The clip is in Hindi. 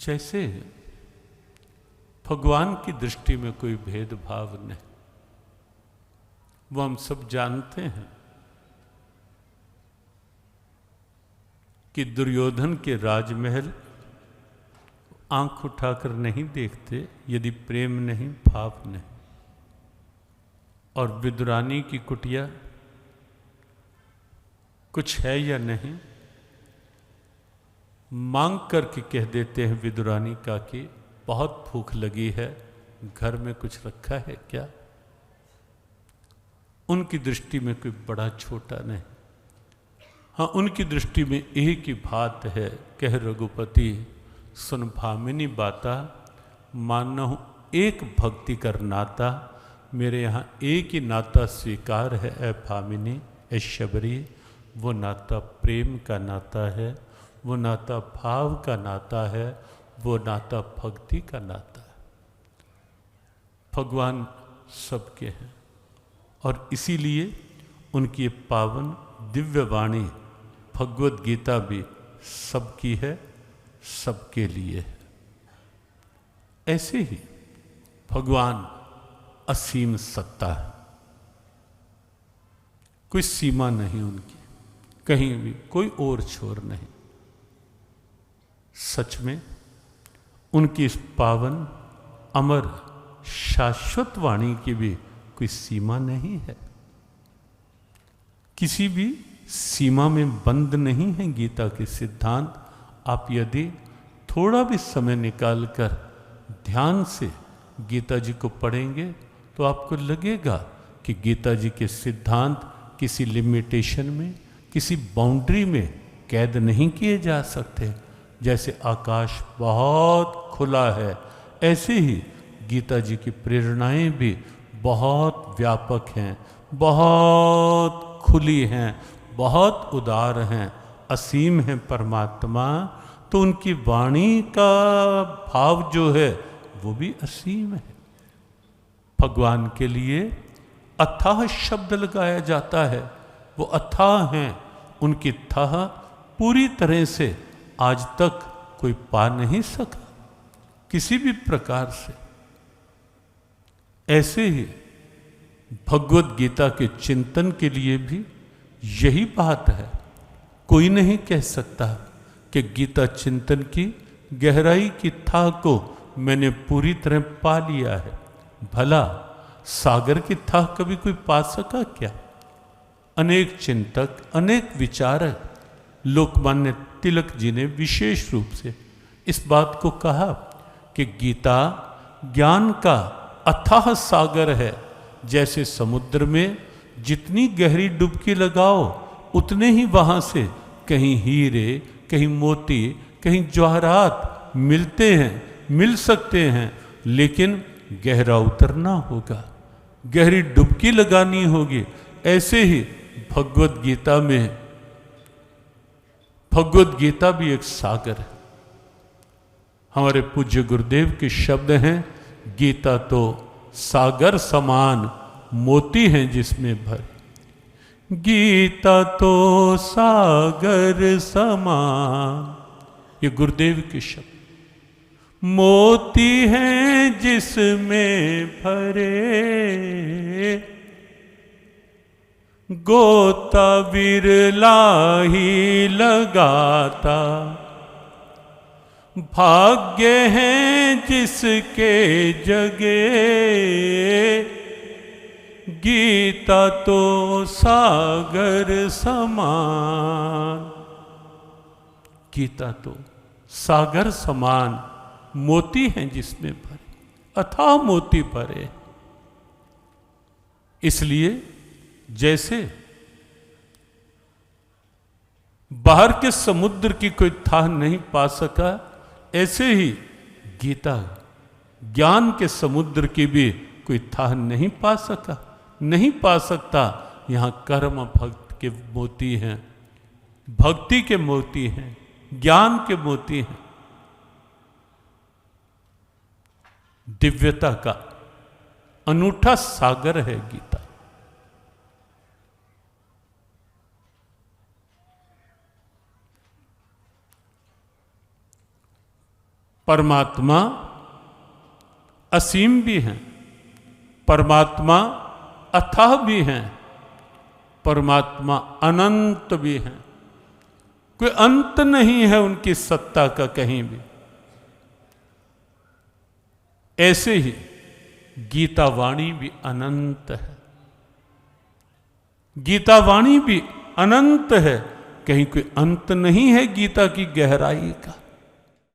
जैसे भगवान की दृष्टि में कोई भेदभाव नहीं, वो हम सब जानते हैं कि दुर्योधन के राजमहल आंख उठाकर नहीं देखते यदि प्रेम नहीं, भाव नहीं। और विदुरानी की कुटिया कुछ है या नहीं, मांग करके कह देते हैं विदुरानी का कि बहुत भूख लगी है, घर में कुछ रखा है क्या। उनकी दृष्टि में कोई बड़ा छोटा नहीं। हाँ, उनकी दृष्टि में एक ही बात है, कह रघुपति सुन भामिनी बाता, मानहु एक भक्ति कर नाता, मेरे यहाँ एक ही नाता स्वीकार है ए भामिनी, ए शबरी। वो नाता प्रेम का नाता है, वो नाता भाव का नाता है, वो नाता भक्ति का नाता है। भगवान सबके हैं और इसीलिए उनकी ये पावन दिव्य वाणी भगवत गीता भी सबकी है, सबके लिए है। ऐसे ही भगवान असीम सत्ता है, कोई सीमा नहीं उनकी, कहीं भी कोई और छोर नहीं। सच में उनकी इस पावन अमर शाश्वत वाणी की भी कोई सीमा नहीं है, किसी भी सीमा में बंद नहीं है गीता के सिद्धांत। आप यदि थोड़ा भी समय निकालकर ध्यान से गीता जी को पढ़ेंगे तो आपको लगेगा कि गीता जी के सिद्धांत किसी लिमिटेशन में, किसी बाउंड्री में कैद नहीं किए जा सकते। जैसे आकाश बहुत खुला है, ऐसे ही गीता जी की प्रेरणाएं भी बहुत व्यापक हैं, बहुत खुली हैं, बहुत उदार हैं, असीम हैं परमात्मा। तो उनकी वाणी का भाव जो है वो भी असीम है। भगवान के लिए अथाह शब्द लगाया जाता है, वो अथाह हैं, उनकी थाह पूरी तरह से आज तक कोई पा नहीं सका किसी भी प्रकार से। ऐसे ही भगवत गीता के चिंतन के लिए भी यही बात है। कोई नहीं कह सकता कि गीता चिंतन की गहराई की थाह को मैंने पूरी तरह पा लिया है। भला सागर की थाह कभी कोई पा सका क्या? अनेक चिंतक, अनेक विचारक, लोकमान्य तिलक जी ने विशेष रूप से इस बात को कहा कि गीता ज्ञान का अथाह सागर है। जैसे समुद्र में जितनी गहरी डुबकी लगाओ उतने ही वहाँ से कहीं हीरे, कहीं मोती, कहीं जवाहरात मिलते हैं, मिल सकते हैं, लेकिन गहरा उतरना होगा, गहरी डुबकी लगानी होगी। ऐसे ही भगवत गीता में, भगवत गीता भी एक सागर है। हमारे पूज्य गुरुदेव के शब्द हैं, गीता तो सागर समान मोती हैं जिसमें भरे। गीता तो सागर समान, ये गुरुदेव के शब्द। मोती हैं जिसमें भरे, गोता विरला ही लगाता, भाग्य हैं जिसके जगे। गीता तो सागर समान, गीता तो सागर समान मोती हैं जिसमें भरे, अथाह मोती भरे। इसलिए जैसे बाहर के समुद्र की कोई थाह नहीं पा सका, ऐसे ही गीता ज्ञान के समुद्र की भी कोई थाह नहीं पा सका, नहीं पा सकता। यहाँ कर्म भक्त के मोती हैं, भक्ति के मोती हैं, ज्ञान के मोती हैं। दिव्यता का अनूठा सागर है गीता। परमात्मा असीम भी हैं, परमात्मा अथाह भी हैं, परमात्मा अनंत भी हैं। कोई अंत नहीं है उनकी सत्ता का कहीं भी। ऐसे ही गीता वाणी भी अनंत है, गीता वाणी भी अनंत है, कहीं कोई अंत नहीं है गीता की गहराई का।